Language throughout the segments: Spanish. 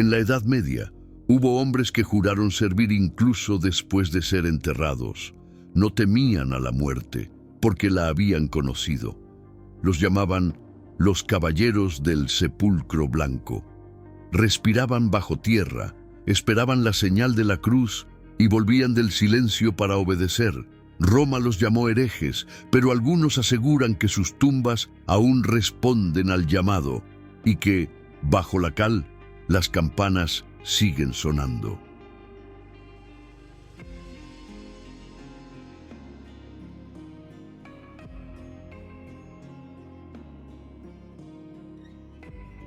En la Edad Media, hubo hombres que juraron servir incluso después de ser enterrados. No temían a la muerte, porque la habían conocido. Los llamaban los caballeros del sepulcro blanco. Respiraban bajo tierra, esperaban la señal de la cruz y volvían del silencio para obedecer. Roma los llamó herejes, pero algunos aseguran que sus tumbas aún responden al llamado y que, bajo la cal, las campanas siguen sonando.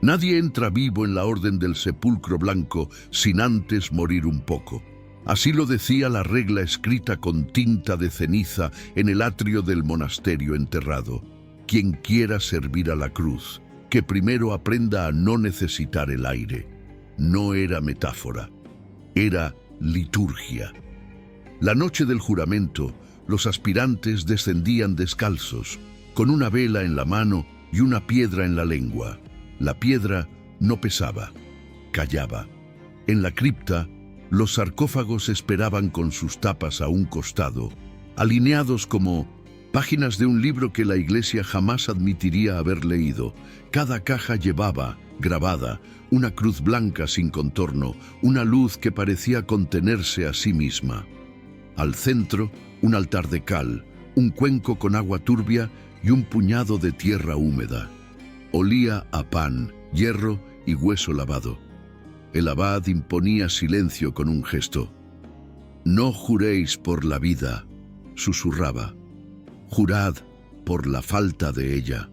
Nadie entra vivo en la orden del sepulcro blanco sin antes morir un poco. Así lo decía la regla escrita con tinta de ceniza en el atrio del monasterio enterrado. Quien quiera servir a la cruz, que primero aprenda a no necesitar el aire. No era metáfora, era liturgia. La noche del juramento, los aspirantes descendían descalzos, con una vela en la mano y una piedra en la lengua. La piedra no pesaba, callaba. En la cripta, los sarcófagos esperaban con sus tapas a un costado, alineados como páginas de un libro que la Iglesia jamás admitiría haber leído. Cada caja llevaba, grabada, una cruz blanca sin contorno, una luz que parecía contenerse a sí misma. Al centro, un altar de cal, un cuenco con agua turbia y un puñado de tierra húmeda. Olía a pan, hierro y hueso lavado. El abad imponía silencio con un gesto. «No juréis por la vida», susurraba. «Jurad por la falta de ella».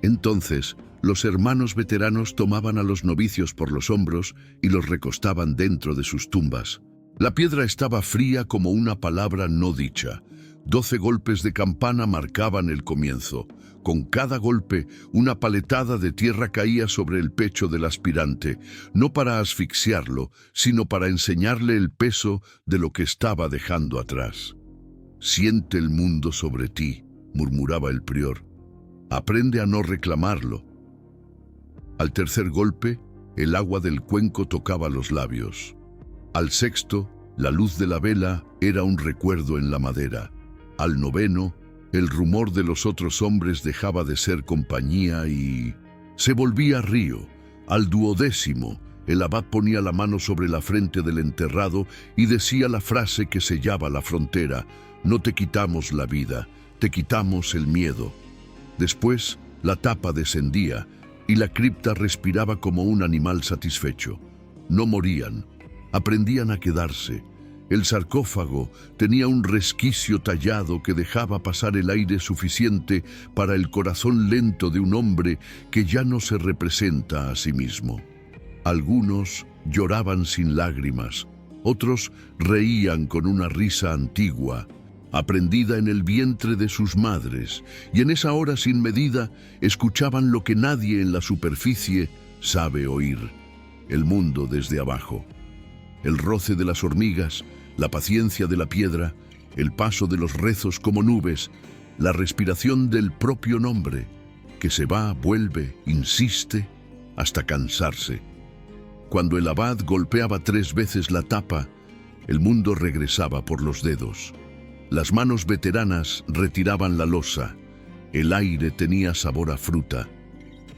Entonces, los hermanos veteranos tomaban a los novicios por los hombros y los recostaban dentro de sus tumbas. La piedra estaba fría como una palabra no dicha. 12 golpes de campana marcaban el comienzo. Con cada golpe, una paletada de tierra caía sobre el pecho del aspirante, no para asfixiarlo, sino para enseñarle el peso de lo que estaba dejando atrás. «Siente el mundo sobre ti», murmuraba el prior. «Aprende a no reclamarlo». Al tercer golpe, el agua del cuenco tocaba los labios. Al sexto, la luz de la vela era un recuerdo en la madera. Al noveno, el rumor de los otros hombres dejaba de ser compañía y se volvía río. Al duodécimo, el abad ponía la mano sobre la frente del enterrado y decía la frase que sellaba la frontera: «No te quitamos la vida, te quitamos el miedo». Después, la tapa descendía y la cripta respiraba como un animal satisfecho. No morían, aprendían a quedarse. El sarcófago tenía un resquicio tallado que dejaba pasar el aire suficiente para el corazón lento de un hombre que ya no se representa a sí mismo. Algunos lloraban sin lágrimas, otros reían con una risa antigua, aprendida en el vientre de sus madres, y en esa hora sin medida escuchaban lo que nadie en la superficie sabe oír: el mundo desde abajo. El roce de las hormigas, la paciencia de la piedra, el paso de los rezos como nubes, la respiración del propio nombre, que se va, vuelve, insiste, hasta cansarse. Cuando el abad golpeaba 3 veces la tapa, el mundo regresaba por los dedos. Las manos veteranas retiraban la losa, el aire tenía sabor a fruta.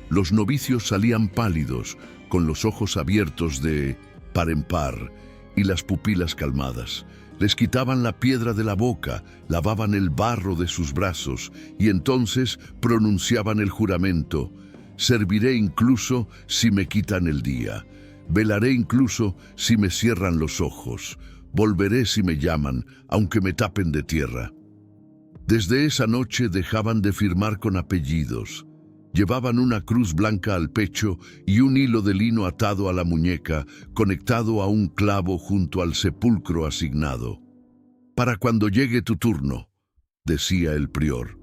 Los novicios salían pálidos, con los ojos abiertos de par en par y las pupilas calmadas. Les quitaban la piedra de la boca, lavaban el barro de sus brazos y entonces pronunciaban el juramento: «Serviré incluso si me quitan el día, velaré incluso si me cierran los ojos, volveré si me llaman, aunque me tapen de tierra». Desde esa noche dejaban de firmar con apellidos. Llevaban una cruz blanca al pecho y un hilo de lino atado a la muñeca, conectado a un clavo junto al sepulcro asignado. «Para cuando llegue tu turno», decía el prior.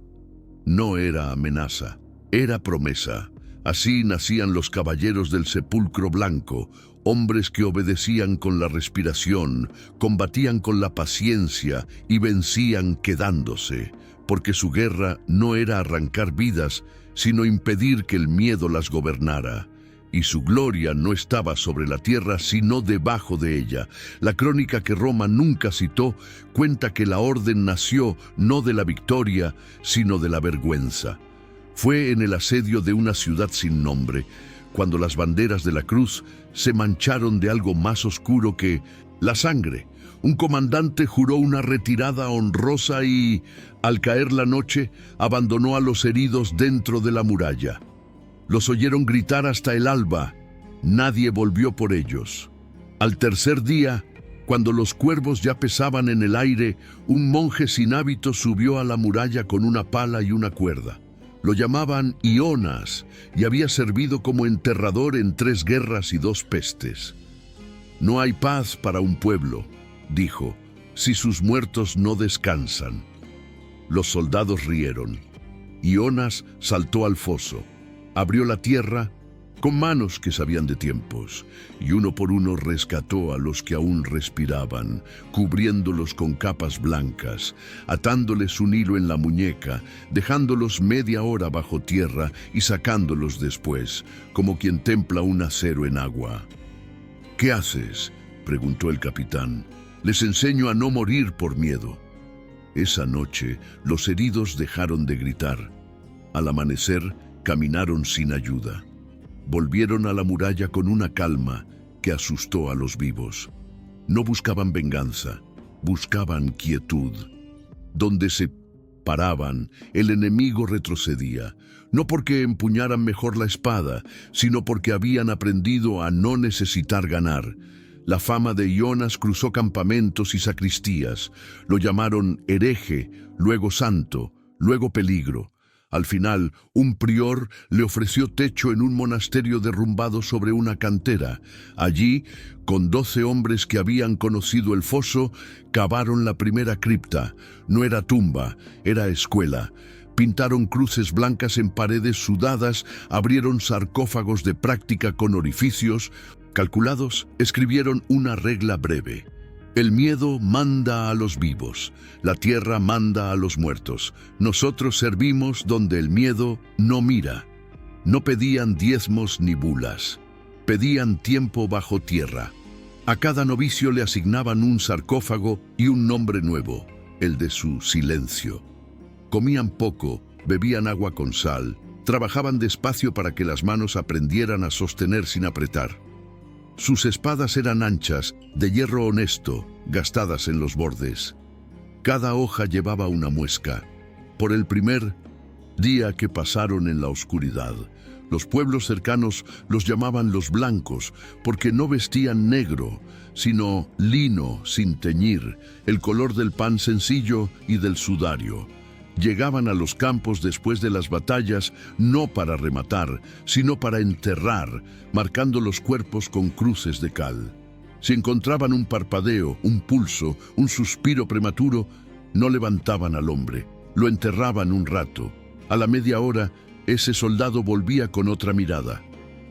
No era amenaza, era promesa. Así nacían los caballeros del sepulcro blanco, hombres que obedecían con la respiración, combatían con la paciencia y vencían quedándose, porque su guerra no era arrancar vidas, sino impedir que el miedo las gobernara. y su gloria no estaba sobre la tierra, sino debajo de ella. La crónica que Roma nunca citó cuenta que la orden nació no de la victoria, sino de la vergüenza. Fue en el asedio de una ciudad sin nombre, cuando las banderas de la cruz se mancharon de algo más oscuro que la sangre. Un comandante juró una retirada honrosa y, al caer la noche, abandonó a los heridos dentro de la muralla. Los oyeron gritar hasta el alba. Nadie volvió por ellos. Al tercer día, cuando los cuervos ya pesaban en el aire, un monje sin hábito subió a la muralla con una pala y una cuerda. Lo llamaban Ionas y había servido como enterrador en 3 guerras y 2 pestes. «No hay paz para un pueblo», dijo, «si sus muertos no descansan». Los soldados rieron. Ionas saltó al foso, abrió la tierra con manos que sabían de tiempos, y uno por uno rescató a los que aún respiraban, cubriéndolos con capas blancas, atándoles un hilo en la muñeca, dejándolos media hora bajo tierra y sacándolos después, como quien templa un acero en agua. «¿Qué haces?», preguntó el capitán. «Les enseño a no morir por miedo». Esa noche, los heridos dejaron de gritar. Al amanecer, caminaron sin ayuda. Volvieron a la muralla con una calma que asustó a los vivos. No buscaban venganza, buscaban quietud. Donde se paraban, el enemigo retrocedía, no porque empuñaran mejor la espada, sino porque habían aprendido a no necesitar ganar. La fama de Ionas cruzó campamentos y sacristías. Lo llamaron hereje, luego santo, luego peligro. Al final, un prior le ofreció techo en un monasterio derrumbado sobre una cantera. Allí, con 12 hombres que habían conocido el foso, cavaron la primera cripta. No era tumba, era escuela. Pintaron cruces blancas en paredes sudadas, abrieron sarcófagos de práctica con orificios. Calculados, escribieron una regla breve. El miedo manda a los vivos, la tierra manda a los muertos. Nosotros servimos donde el miedo no mira. No pedían diezmos ni bulas, pedían tiempo bajo tierra. A cada novicio le asignaban un sarcófago y un nombre nuevo, el de su silencio. Comían poco, bebían agua con sal, trabajaban despacio para que las manos aprendieran a sostener sin apretar. Sus espadas eran anchas, de hierro honesto, gastadas en los bordes. Cada hoja llevaba una muesca. Por el primer día que pasaron en la oscuridad, los pueblos cercanos los llamaban los blancos, porque no vestían negro, sino lino sin teñir, el color del pan sencillo y del sudario. Llegaban a los campos después de las batallas no para rematar, sino para enterrar, marcando los cuerpos con cruces de cal. Si encontraban un parpadeo, un pulso, un suspiro prematuro, no levantaban al hombre, lo enterraban un rato. A la media hora, ese soldado volvía con otra mirada.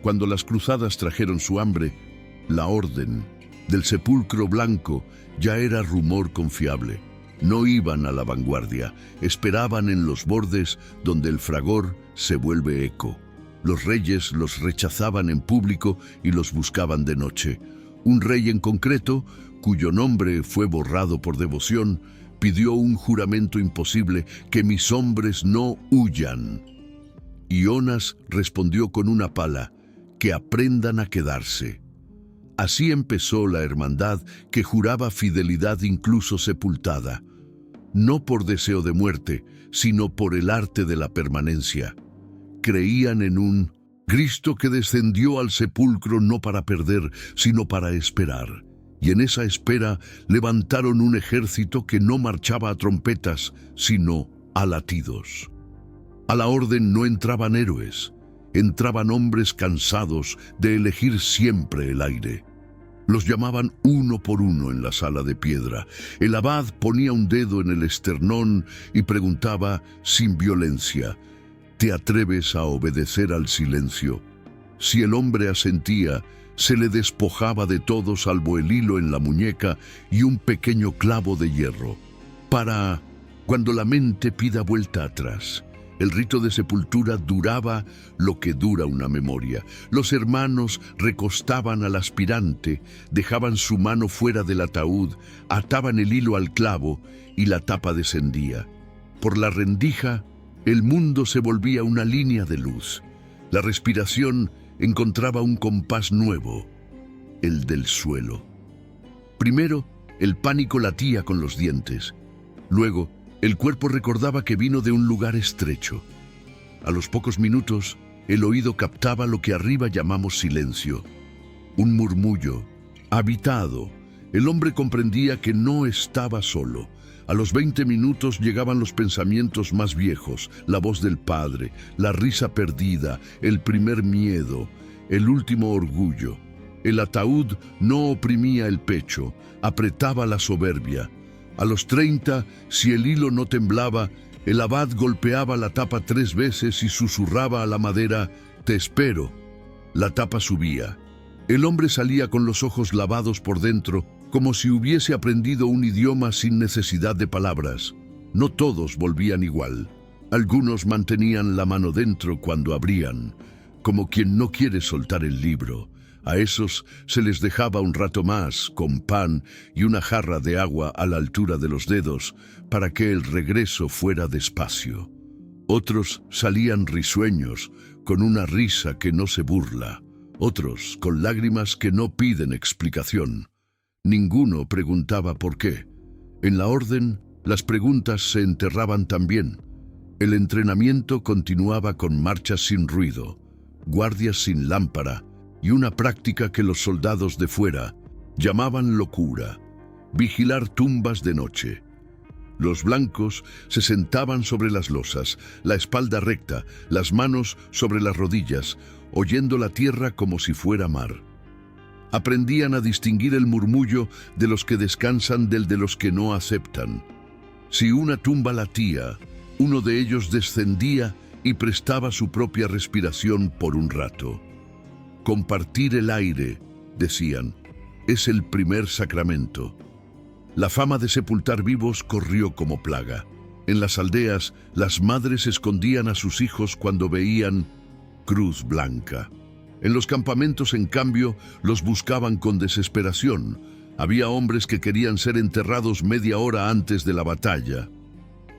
Cuando las cruzadas trajeron su hambre, la orden del sepulcro blanco ya era rumor confiable. No iban a la vanguardia, esperaban en los bordes donde el fragor se vuelve eco. Los reyes los rechazaban en público y los buscaban de noche. Un rey en concreto, cuyo nombre fue borrado por devoción, pidió un juramento imposible: que mis hombres no huyan. Ionas respondió con una pala: que aprendan a quedarse. Así empezó la hermandad que juraba fidelidad incluso sepultada. No por deseo de muerte, sino por el arte de la permanencia. Creían en un Cristo que descendió al sepulcro no para perder, sino para esperar. Y en esa espera levantaron un ejército que no marchaba a trompetas, sino a latidos. A la orden no entraban héroes, entraban hombres cansados de elegir siempre el aire. Los llamaban uno por uno en la sala de piedra. El abad ponía un dedo en el esternón y preguntaba sin violencia: ¿te atreves a obedecer al silencio? Si el hombre asentía, se le despojaba de todo salvo el hilo en la muñeca y un pequeño clavo de hierro, para cuando la mente pida vuelta atrás. El rito de sepultura duraba lo que dura una memoria. Los hermanos recostaban al aspirante, dejaban su mano fuera del ataúd, ataban el hilo al clavo y la tapa descendía. Por la rendija, el mundo se volvía una línea de luz. La respiración encontraba un compás nuevo, el del suelo. Primero, el pánico latía con los dientes. Luego, el cuerpo recordaba que vino de un lugar estrecho. A los pocos minutos, el oído captaba lo que arriba llamamos silencio. Un murmullo, habitado. El hombre comprendía que no estaba solo. A los 20 minutos llegaban los pensamientos más viejos, la voz del padre, la risa perdida, el primer miedo, el último orgullo. El ataúd no oprimía el pecho, apretaba la soberbia. A los 30, si el hilo no temblaba, el abad golpeaba la tapa 3 veces y susurraba a la madera, «Te espero». La tapa subía. El hombre salía con los ojos lavados por dentro, como si hubiese aprendido un idioma sin necesidad de palabras. No todos volvían igual. Algunos mantenían la mano dentro cuando abrían, como quien no quiere soltar el libro. A esos se les dejaba un rato más, con pan y una jarra de agua a la altura de los dedos, para que el regreso fuera despacio. Otros salían risueños, con una risa que no se burla. Otros con lágrimas que no piden explicación. Ninguno preguntaba por qué. En la orden, las preguntas se enterraban también. El entrenamiento continuaba con marchas sin ruido, guardias sin lámpara, y una práctica que los soldados de fuera llamaban locura, vigilar tumbas de noche. Los blancos se sentaban sobre las losas, la espalda recta, las manos sobre las rodillas, oyendo la tierra como si fuera mar. Aprendían a distinguir el murmullo de los que descansan del de los que no aceptan. Si una tumba latía, uno de ellos descendía y prestaba su propia respiración por un rato. Compartir el aire, decían, es el primer sacramento. La fama de sepultar vivos corrió como plaga. En las aldeas, las madres escondían a sus hijos cuando veían cruz blanca. En los campamentos, en cambio, los buscaban con desesperación. Había hombres que querían ser enterrados media hora antes de la batalla.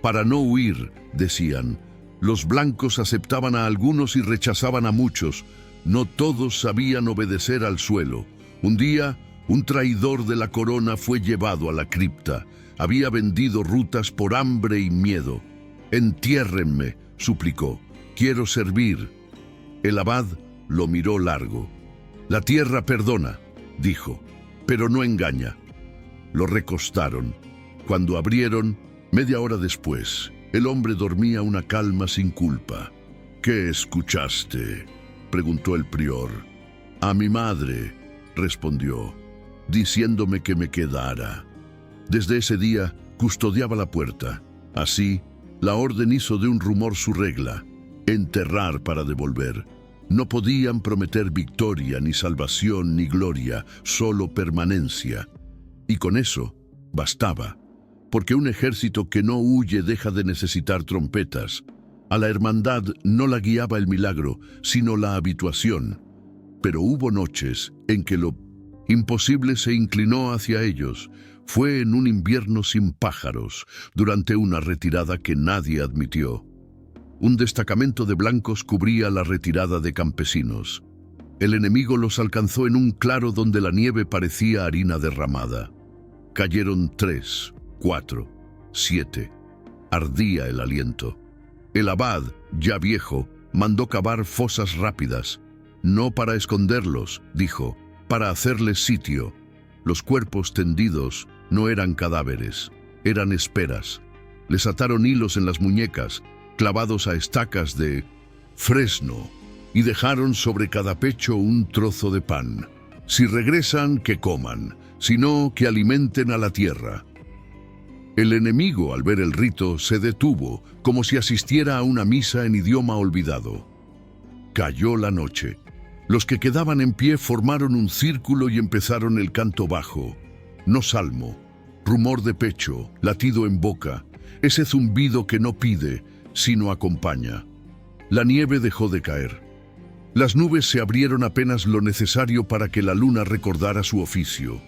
Para no huir, decían, los blancos aceptaban a algunos y rechazaban a muchos. No todos sabían obedecer al suelo. Un día, un traidor de la corona fue llevado a la cripta. Había vendido rutas por hambre y miedo. «Entiérrenme», suplicó. «Quiero servir». El abad lo miró largo. «La tierra perdona», dijo, «pero no engaña». Lo recostaron. Cuando abrieron, media hora después, el hombre dormía una calma sin culpa. «¿Qué escuchaste?», preguntó el prior. «A mi madre», respondió, diciéndome que me quedara. Desde ese día custodiaba la puerta. Así, la orden hizo de un rumor su regla: enterrar para devolver. No podían prometer victoria, ni salvación, ni gloria, solo permanencia. Y con eso bastaba, porque un ejército que no huye deja de necesitar trompetas. A la hermandad no la guiaba el milagro, sino la habituación. Pero hubo noches en que lo imposible se inclinó hacia ellos. Fue en un invierno sin pájaros, durante una retirada que nadie admitió. Un destacamento de blancos cubría la retirada de campesinos. El enemigo los alcanzó en un claro donde la nieve parecía harina derramada. Cayeron 3, 4, 7. Ardía el aliento. El abad, ya viejo, mandó cavar fosas rápidas. No para esconderlos, dijo, para hacerles sitio. Los cuerpos tendidos no eran cadáveres, eran esperas. Les ataron hilos en las muñecas, clavados a estacas de fresno, y dejaron sobre cada pecho un trozo de pan. Si regresan, que coman, si no, que alimenten a la tierra. El enemigo, al ver el rito, se detuvo, como si asistiera a una misa en idioma olvidado. Cayó la noche. Los que quedaban en pie formaron un círculo y empezaron el canto bajo. No salmo, rumor de pecho, latido en boca, ese zumbido que no pide, sino acompaña. La nieve dejó de caer. Las nubes se abrieron apenas lo necesario para que la luna recordara su oficio.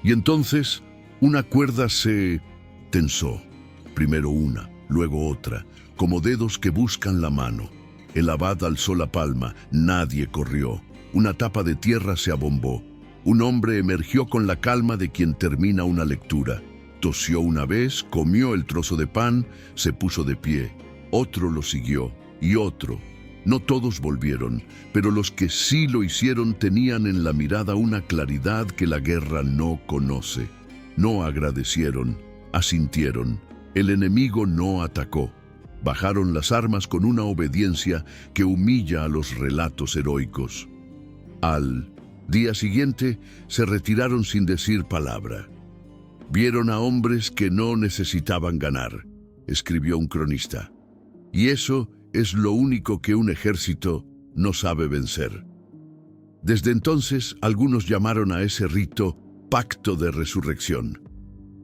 Y entonces una cuerda se tensó. Primero una, luego otra, como dedos que buscan la mano. El abad alzó la palma, nadie corrió. Una tapa de tierra se abombó. Un hombre emergió con la calma de quien termina una lectura. Tosió una vez, comió el trozo de pan, se puso de pie. Otro lo siguió, y otro. No todos volvieron, pero los que sí lo hicieron tenían en la mirada una claridad que la guerra no conoce. No agradecieron, asintieron. El enemigo no atacó. Bajaron las armas con una obediencia que humilla a los relatos heroicos. Al día siguiente se retiraron sin decir palabra. Vieron a hombres que no necesitaban ganar, escribió un cronista. Y eso es lo único que un ejército no sabe vencer. Desde entonces, algunos llamaron a ese rito Pacto de Resurrección.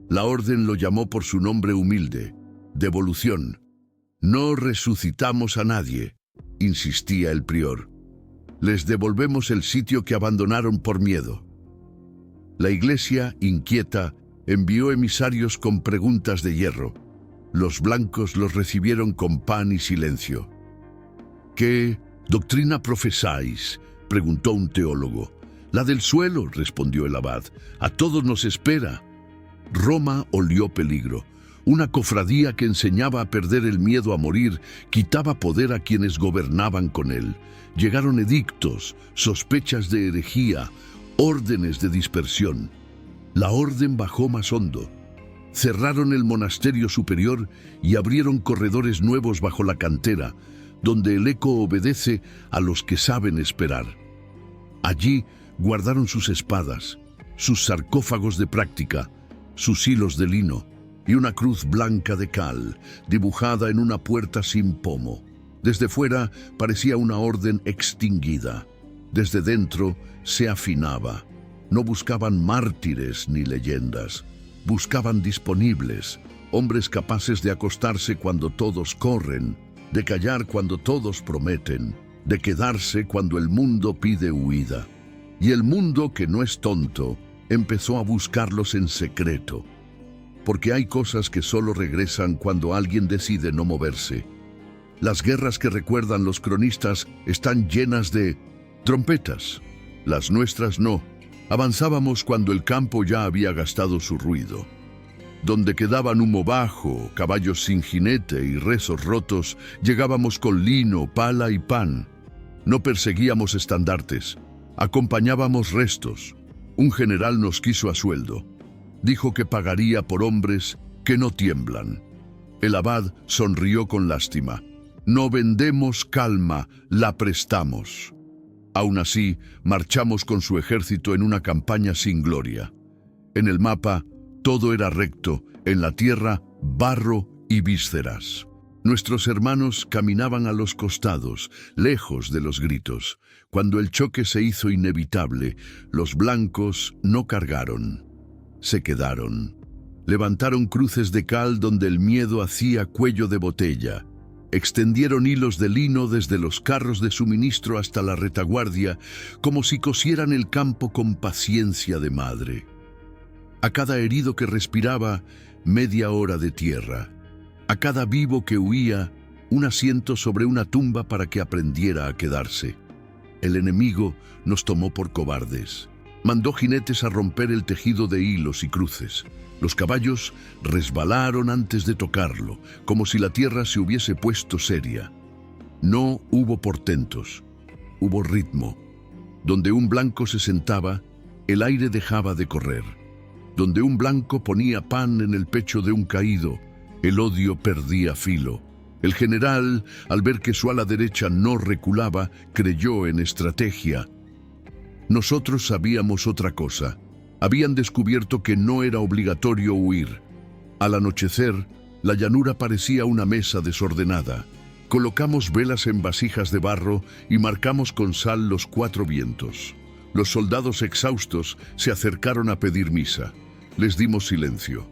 La orden lo llamó por su nombre humilde, devolución. No resucitamos a nadie, insistía el prior. Les devolvemos el sitio que abandonaron por miedo. La iglesia, inquieta, envió emisarios con preguntas de hierro. Los blancos los recibieron con pan y silencio. ¿Qué doctrina profesáis?, preguntó un teólogo. La del suelo, respondió el abad. A todos nos espera. Roma olió peligro. Una cofradía que enseñaba a perder el miedo a morir quitaba poder a quienes gobernaban con él. Llegaron edictos, sospechas de herejía, órdenes de dispersión. La orden bajó más hondo. Cerraron el monasterio superior y abrieron corredores nuevos bajo la cantera, donde el eco obedece a los que saben esperar. Allí guardaron sus espadas, sus sarcófagos de práctica, sus hilos de lino y una cruz blanca de cal, dibujada en una puerta sin pomo. Desde fuera parecía una orden extinguida. Desde dentro se afinaba. No buscaban mártires ni leyendas. Buscaban disponibles, hombres capaces de acostarse cuando todos corren, de callar cuando todos prometen, de quedarse cuando el mundo pide huida. Y el mundo, que no es tonto, empezó a buscarlos en secreto. Porque hay cosas que solo regresan cuando alguien decide no moverse. Las guerras que recuerdan los cronistas están llenas de trompetas. Las nuestras no. Avanzábamos cuando el campo ya había gastado su ruido. Donde quedaban humo bajo, caballos sin jinete y rezos rotos, llegábamos con lino, pala y pan. No perseguíamos estandartes, acompañábamos restos. Un general nos quiso a sueldo. Dijo que pagaría por hombres que no tiemblan. El abad sonrió con lástima. No vendemos calma, la prestamos. Aún así, marchamos con su ejército en una campaña sin gloria. En el mapa, todo era recto, en la tierra, barro y vísceras. Nuestros hermanos caminaban a los costados, lejos de los gritos. Cuando el choque se hizo inevitable, los blancos no cargaron. Se quedaron. Levantaron cruces de cal donde el miedo hacía cuello de botella. Extendieron hilos de lino desde los carros de suministro hasta la retaguardia, como si cosieran el campo con paciencia de madre. A cada herido que respiraba, media hora de tierra. A cada vivo que huía, un asiento sobre una tumba para que aprendiera a quedarse. El enemigo nos tomó por cobardes. Mandó jinetes a romper el tejido de hilos y cruces. Los caballos resbalaron antes de tocarlo, como si la tierra se hubiese puesto seria. No hubo portentos, hubo ritmo. Donde un blanco se sentaba, el aire dejaba de correr. Donde un blanco ponía pan en el pecho de un caído, el odio perdía filo. El general, al ver que su ala derecha no reculaba, creyó en estrategia. Nosotros sabíamos otra cosa. Habían descubierto que no era obligatorio huir. Al anochecer, la llanura parecía una mesa desordenada. Colocamos velas en vasijas de barro y marcamos con sal los 4 vientos. Los soldados exhaustos se acercaron a pedir misa. Les dimos silencio.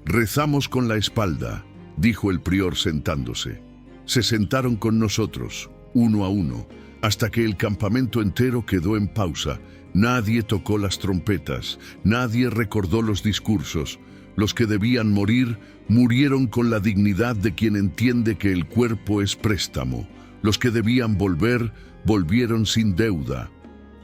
Rezamos con la espalda, dijo el prior sentándose. Se sentaron con nosotros, uno a uno, hasta que el campamento entero quedó en pausa. Nadie tocó las trompetas, nadie recordó los discursos. Los que debían morir, murieron con la dignidad de quien entiende que el cuerpo es préstamo. Los que debían volver, volvieron sin deuda.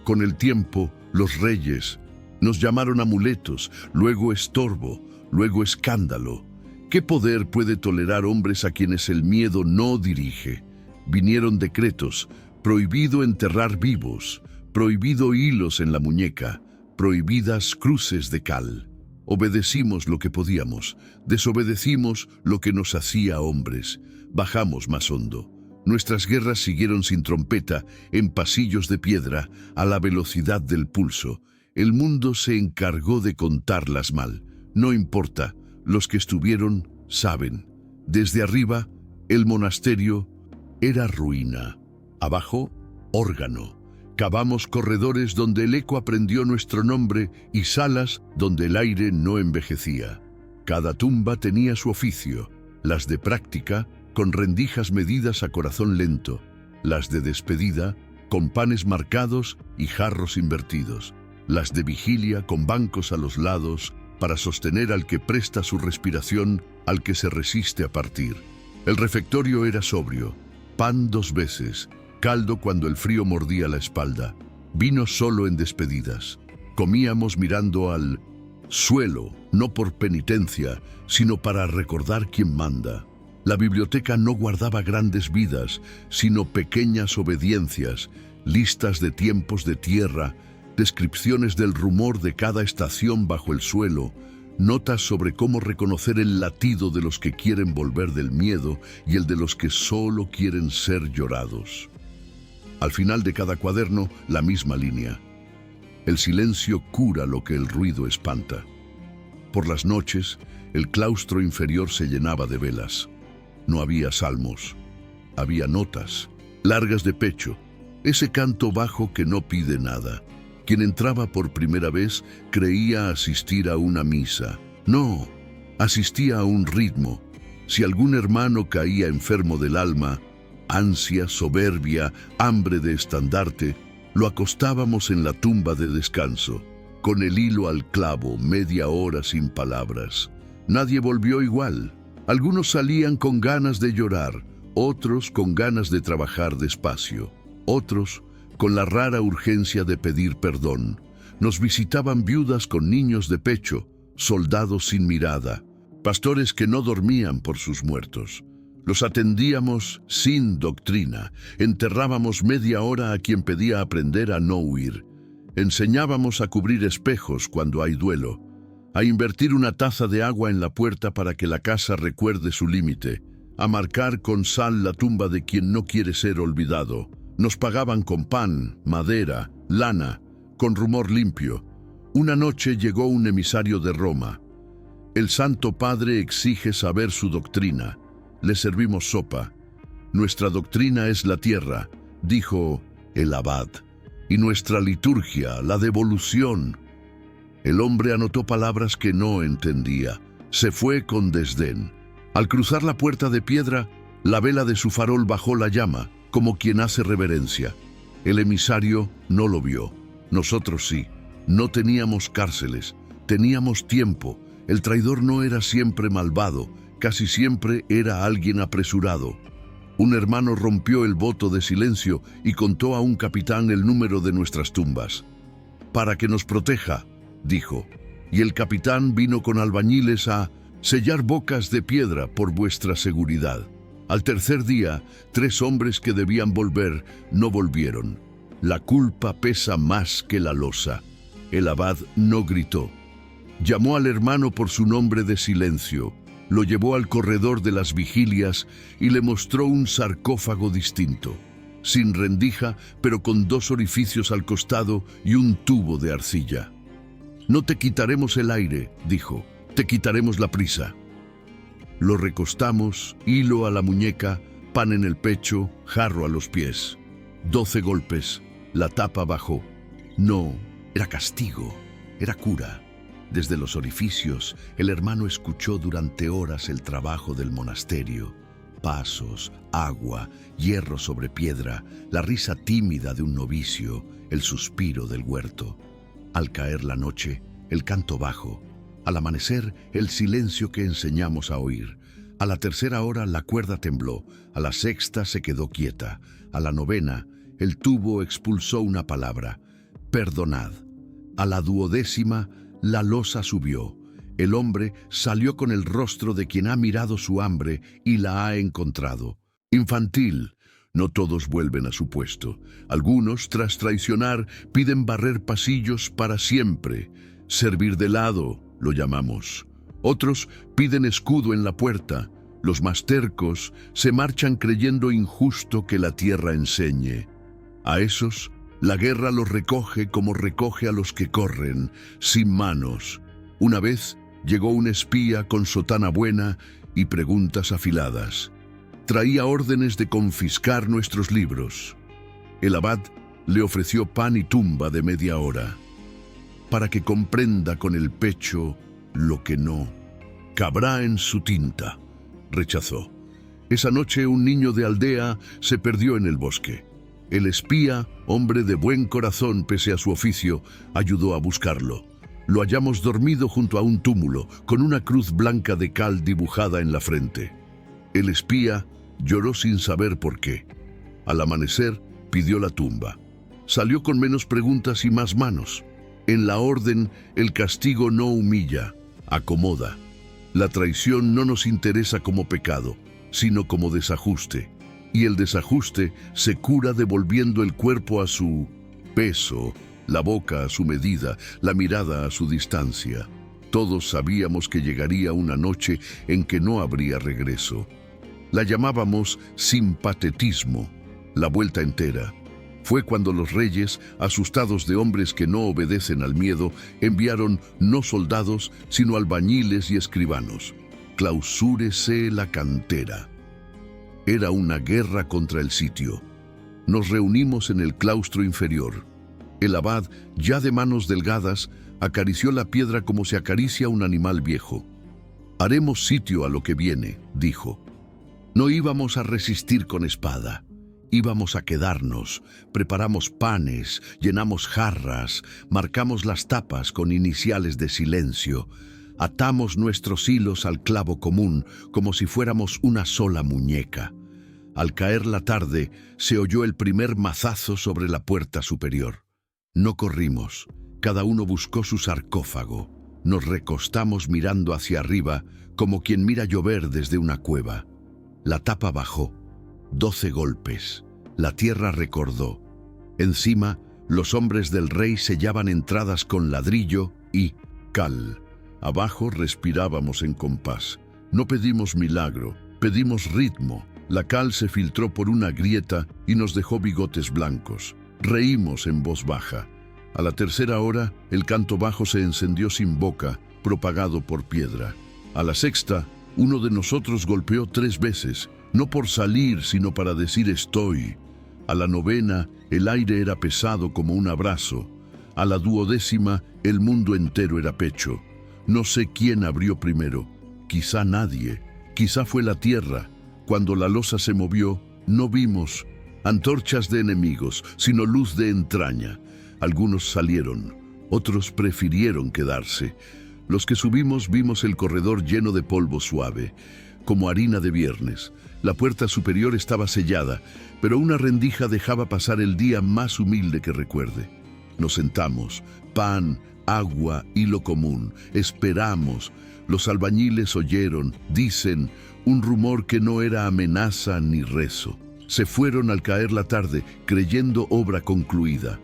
Con el tiempo, los reyes nos llamaron amuletos, luego estorbo, luego escándalo. ¿Qué poder puede tolerar hombres a quienes el miedo no dirige? Vinieron decretos: prohibido enterrar vivos, prohibido hilos en la muñeca, prohibidas cruces de cal. Obedecimos lo que podíamos, desobedecimos lo que nos hacía hombres, bajamos más hondo. Nuestras guerras siguieron sin trompeta, en pasillos de piedra, a la velocidad del pulso. El mundo se encargó de contarlas mal. No importa, los que estuvieron saben. Desde arriba, el monasterio era ruina. Abajo, órgano. Cavamos corredores donde el eco aprendió nuestro nombre y salas donde el aire no envejecía. Cada tumba tenía su oficio, las de práctica, con rendijas medidas a corazón lento, las de despedida, con panes marcados y jarros invertidos, las de vigilia con bancos a los lados para sostener al que presta su respiración, al que se resiste a partir. El refectorio era sobrio, pan 2 veces, caldo cuando el frío mordía la espalda, vino solo en despedidas. Comíamos mirando al suelo, no por penitencia, sino para recordar quién manda. La biblioteca no guardaba grandes vidas, sino pequeñas obediencias, listas de tiempos de tierra, descripciones del rumor de cada estación bajo el suelo, notas sobre cómo reconocer el latido de los que quieren volver del miedo y el de los que solo quieren ser llorados. Al final de cada cuaderno, la misma línea. El silencio cura lo que el ruido espanta. Por las noches, el claustro inferior se llenaba de velas. No había salmos, había notas, largas de pecho, ese canto bajo que no pide nada. Quien entraba por primera vez creía asistir a una misa. No, asistía a un ritmo. Si algún hermano caía enfermo del alma, ansia, soberbia, hambre de estandarte, lo acostábamos en la tumba de descanso, con el hilo al clavo, media hora sin palabras. Nadie volvió igual. Algunos salían con ganas de llorar, otros con ganas de trabajar despacio, otros con la rara urgencia de pedir perdón. Nos visitaban viudas con niños de pecho, soldados sin mirada, pastores que no dormían por sus muertos. Los atendíamos sin doctrina, enterrábamos media hora a quien pedía aprender a no huir. Enseñábamos a cubrir espejos cuando hay duelo, a invertir una taza de agua en la puerta para que la casa recuerde su límite, a marcar con sal la tumba de quien no quiere ser olvidado. Nos pagaban con pan, madera, lana, con rumor limpio. Una noche llegó un emisario de Roma. El Santo Padre exige saber su doctrina. Le servimos sopa. Nuestra doctrina es la tierra, dijo el abad, y nuestra liturgia, la devolución. El hombre anotó palabras que no entendía. Se fue con desdén. Al cruzar la puerta de piedra, la vela de su farol bajó la llama, como quien hace reverencia. El emisario no lo vio. Nosotros sí. No teníamos cárceles, teníamos tiempo. El traidor no era siempre malvado, casi siempre era alguien apresurado. Un hermano rompió el voto de silencio y contó a un capitán el número de nuestras tumbas. Para que nos proteja, dijo, y el capitán vino con albañiles a sellar bocas de piedra por vuestra seguridad. Al tercer día, 3 hombres que debían volver no volvieron. La culpa pesa más que la losa. El abad no gritó. Llamó al hermano por su nombre de silencio, lo llevó al corredor de las vigilias y le mostró un sarcófago distinto, sin rendija, pero con 2 orificios al costado y un tubo de arcilla. No te quitaremos el aire, dijo, te quitaremos la prisa. Lo recostamos, hilo a la muñeca, pan en el pecho, jarro a los pies. 12 golpes, la tapa bajó. No, era castigo, era cura. Desde los orificios, el hermano escuchó durante horas el trabajo del monasterio. pasos, agua, hierro sobre piedra, la risa tímida de un novicio, el suspiro del huerto. Al caer la noche, el canto bajo. Al amanecer, el silencio que enseñamos a oír. A la tercera hora, la cuerda tembló. A la sexta, se quedó quieta. A la novena, el tubo expulsó una palabra: perdonad. A la duodécima, la losa subió. El hombre salió con el rostro de quien ha mirado su hambre y la ha encontrado. Infantil, no todos vuelven a su puesto. Algunos, tras traicionar, piden barrer pasillos para siempre. Servir de lado, lo llamamos. Otros piden escudo en la puerta. Los más tercos se marchan creyendo injusto que la tierra enseñe. A esos, la guerra los recoge como recoge a los que corren, sin manos. Una vez llegó un espía con sotana buena y preguntas afiladas. Traía órdenes de confiscar nuestros libros. El abad le ofreció pan y tumba de media hora, para que comprenda con el pecho lo que no cabrá en su tinta. Rechazó. Esa noche un niño de aldea se perdió en el bosque. El espía, hombre de buen corazón pese a su oficio, ayudó a buscarlo. Lo hallamos dormido junto a un túmulo, con una cruz blanca de cal dibujada en la frente. El espía lloró sin saber por qué. Al amanecer, pidió la tumba. Salió con menos preguntas y más manos. En la orden, el castigo no humilla, acomoda. La traición no nos interesa como pecado, sino como desajuste. Y el desajuste se cura devolviendo el cuerpo a su peso, la boca a su medida, la mirada a su distancia. Todos sabíamos que llegaría una noche en que no habría regreso. La llamábamos simpatetismo, la vuelta entera. Fue cuando los reyes, asustados de hombres que no obedecen al miedo, enviaron no soldados, sino albañiles y escribanos. Clausúrese la cantera. Era una guerra contra el sitio. Nos reunimos en el claustro inferior. El abad, ya de manos delgadas, acarició la piedra como se acaricia un animal viejo. Haremos sitio a lo que viene, dijo. No íbamos a resistir con espada. Íbamos a quedarnos, preparamos panes, llenamos jarras, marcamos las tapas con iniciales de silencio, atamos nuestros hilos al clavo común como si fuéramos una sola muñeca. Al caer la tarde, se oyó el primer mazazo sobre la puerta superior. No corrimos, cada uno buscó su sarcófago. Nos recostamos mirando hacia arriba, como quien mira llover desde una cueva. La tapa bajó. 12 golpes. La tierra recordó. Encima, los hombres del rey sellaban entradas con ladrillo y cal. Abajo respirábamos en compás. No pedimos milagro, pedimos ritmo. La cal se filtró por una grieta y nos dejó bigotes blancos. Reímos en voz baja. A la tercera hora, el canto bajo se encendió sin boca, propagado por piedra. A la sexta, uno de nosotros golpeó 3 veces, no por salir, sino para decir estoy. A la novena, el aire era pesado como un abrazo. A la duodécima, el mundo entero era pecho. No sé quién abrió primero. Quizá nadie. Quizá fue la tierra. Cuando la losa se movió, no vimos antorchas de enemigos, sino luz de entraña. Algunos salieron, otros prefirieron quedarse. Los que subimos vimos el corredor lleno de polvo suave, como harina de viernes. La puerta superior estaba sellada, pero una rendija dejaba pasar el día más humilde que recuerde. Nos sentamos, pan, agua y lo común. Esperamos. Los albañiles oyeron, dicen, un rumor que no era amenaza ni rezo. Se fueron al caer la tarde, creyendo obra concluida.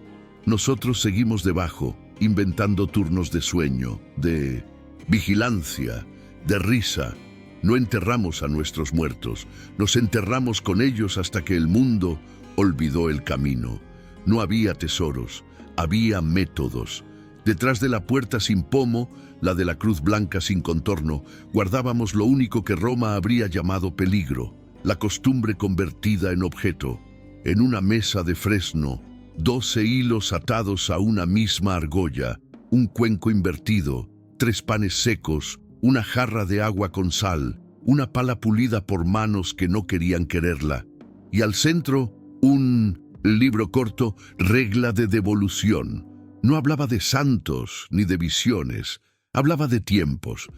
Nosotros seguimos debajo, inventando turnos de sueño, de vigilancia, de risa. No enterramos a nuestros muertos, nos enterramos con ellos hasta que el mundo olvidó el camino. No había tesoros, había métodos. Detrás de la puerta sin pomo, la de la cruz blanca sin contorno, guardábamos lo único que Roma habría llamado peligro, la costumbre convertida en objeto. En una mesa de fresno, 12 hilos atados a una misma argolla, un cuenco invertido, 3 panes secos, una jarra de agua con sal, una pala pulida por manos que no querían quererla, y al centro un libro corto, Regla de Devolución. No hablaba de santos ni de visiones, hablaba de tiempos.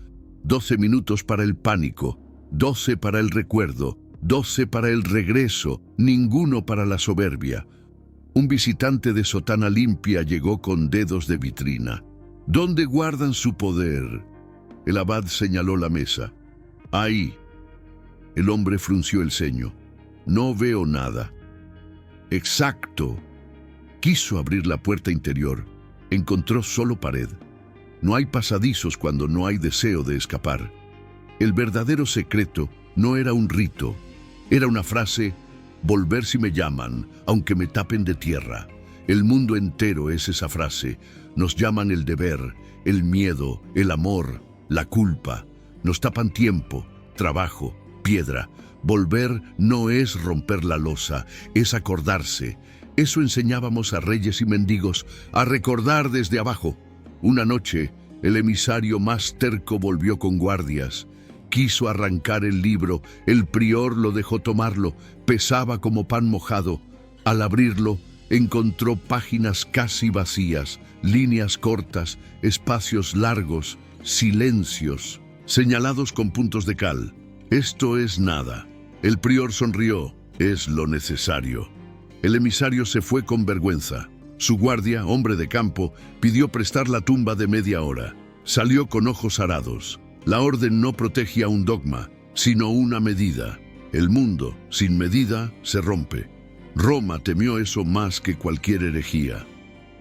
12 minutos para el pánico, 12 para el recuerdo, 12 para el regreso, ninguno para la soberbia. Un visitante de sotana limpia llegó con dedos de vitrina. ¿Dónde guardan su poder? El abad señaló la mesa. Ahí. El hombre frunció el ceño. No veo nada. Exacto. Quiso abrir la puerta interior. Encontró solo pared. No hay pasadizos cuando no hay deseo de escapar. El verdadero secreto no era un rito. Era una frase: volver si me llaman, aunque me tapen de tierra. El mundo entero es esa frase. Nos llaman el deber, el miedo, el amor, la culpa. Nos tapan tiempo, trabajo, piedra. Volver no es romper la losa, es acordarse. Eso enseñábamos a reyes y mendigos, a recordar desde abajo. Una noche, el emisario más terco volvió con guardias. Quiso arrancar el libro, el prior lo dejó tomarlo, pesaba como pan mojado. Al abrirlo, encontró páginas casi vacías, líneas cortas, espacios largos, silencios, señalados con puntos de cal. Esto es nada. El prior sonrió. Es lo necesario. El emisario se fue con vergüenza. Su guardia, hombre de campo, pidió prestar la tumba de media hora. Salió con ojos arados. La orden no protege a un dogma, sino una medida. El mundo, sin medida, se rompe. Roma temió eso más que cualquier herejía.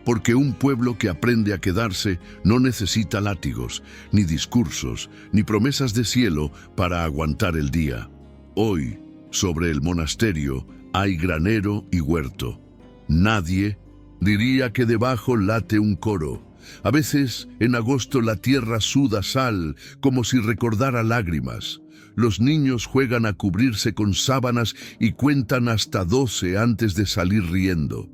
Porque un pueblo que aprende a quedarse no necesita látigos, ni discursos, ni promesas de cielo para aguantar el día. Hoy, sobre el monasterio, hay granero y huerto. Nadie diría que debajo late un coro. A veces, en agosto, la tierra suda sal, como si recordara lágrimas. Los niños juegan a cubrirse con sábanas y cuentan hasta 12 antes de salir riendo.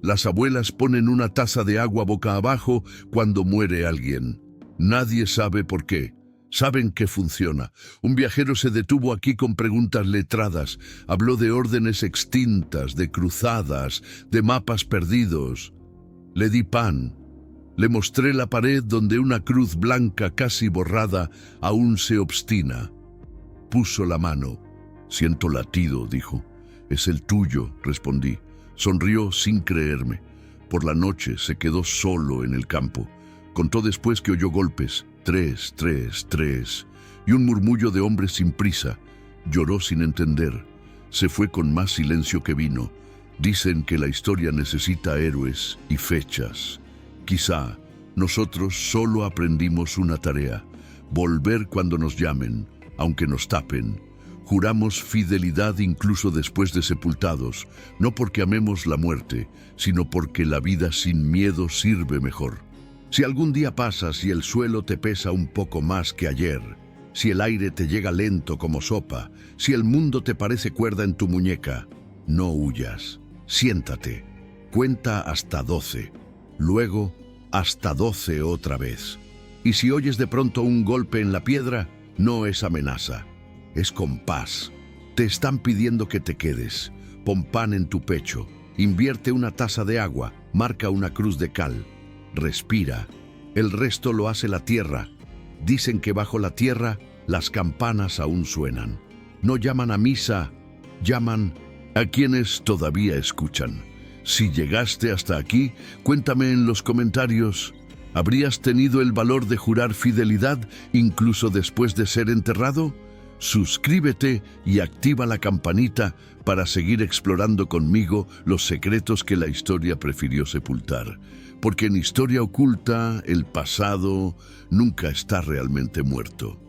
Las abuelas ponen una taza de agua boca abajo cuando muere alguien. Nadie sabe por qué. Saben que funciona. Un viajero se detuvo aquí con preguntas letradas. Habló de órdenes extintas, de cruzadas, de mapas perdidos. Le di pan. Le mostré la pared donde una cruz blanca casi borrada aún se obstina. Puso la mano. Siento latido, dijo. Es el tuyo, respondí. Sonrió sin creerme. Por la noche se quedó solo en el campo. Contó después que oyó golpes. 3, 3, 3. Y un murmullo de hombres sin prisa. Lloró sin entender. Se fue con más silencio que vino. Dicen que la historia necesita héroes y fechas. Quizá nosotros solo aprendimos una tarea: volver cuando nos llamen, aunque nos tapen. Juramos fidelidad incluso después de sepultados, no porque amemos la muerte, sino porque la vida sin miedo sirve mejor. Si algún día pasas y el suelo te pesa un poco más que ayer, si el aire te llega lento como sopa, si el mundo te parece cuerda en tu muñeca, no huyas. Siéntate. Cuenta hasta 12. Luego, hasta 12 otra vez. Y si oyes de pronto un golpe en la piedra, no es amenaza, es compás. Te están pidiendo que te quedes. Pon pan en tu pecho. Invierte una taza de agua. Marca una cruz de cal. Respira. El resto lo hace la tierra. Dicen que bajo la tierra las campanas aún suenan. No llaman a misa, llaman a quienes todavía escuchan. Si llegaste hasta aquí, cuéntame en los comentarios. ¿Habrías tenido el valor de jurar fidelidad incluso después de ser enterrado? Suscríbete y activa la campanita para seguir explorando conmigo los secretos que la historia prefirió sepultar. Porque en Historia Oculta, el pasado nunca está realmente muerto.